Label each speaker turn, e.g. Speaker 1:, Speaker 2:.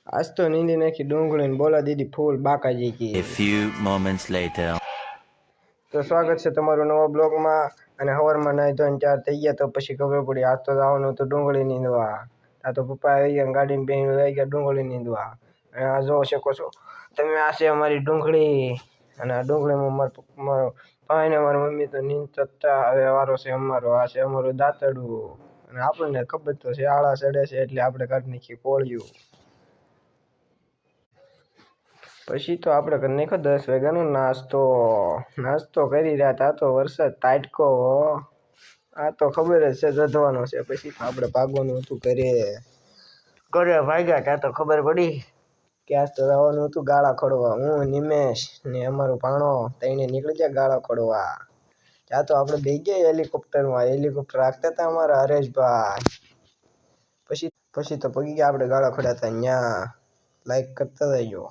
Speaker 1: આજ તો નીંદી નાખી ડુંગળીને બોલા દીધી ફૂલ બાકાજી કી.
Speaker 2: A few moments later.
Speaker 1: તો સ્વાગત છે તમારું નવા બ્લોગમાં. અને સવારમાં નાહી ધોઈને ચાર થઈ ગયા તો પછી ખબર પડી આજ તો જવાનું હતું ડુંગળી નીંદવા. આ તો પપ્પા આવી ગયા ગાડીને બેહીને આવી ગયા ડુંગળી નીંદવા. અને આ જોઈ શકો છો તમે, આ છે અમારી ડુંગળી. અને આ ડુંગળીમાં મારો ભાઈ ને મારી મમ્મી તો નીંદતા. હવે વારો છે અમારો. આ છે અમારું દાંતડું. અને આપણને ખબર તો છે આળા ચડે છે એટલે આપણે કાઢી નાખીએ કોળિયું. પછી તો આપણે કરી નાખ્યો 10 વાગ્યાનો નાસ્તો કરી રહ્યા હતા. તો વરસાદ તાટકો. આ તો ખબર જ છે જધવાનો છે. પછી તો આપણે ભાગવાનું હતું ઘરે ભાગ્યા ત્યાં તો ખબર પડી કે આજ તો જવાનું હતું ગાળા ખોડવા. હું નિમેશ ને અમારો ભાણો તઈને નીકળી ગયા ગાળા ખોડવા. ત્યાં તો આપણે બેસી ગયા હેલિકોપ્ટરમાં. હેલિકોપ્ટર રાખતા હતા અમારા હરેશભાઈ. પછી તો પગી ગયા આપણે ગાળા ખોડ્યા હતા ત્યાં. લાઈક કરતા જજો.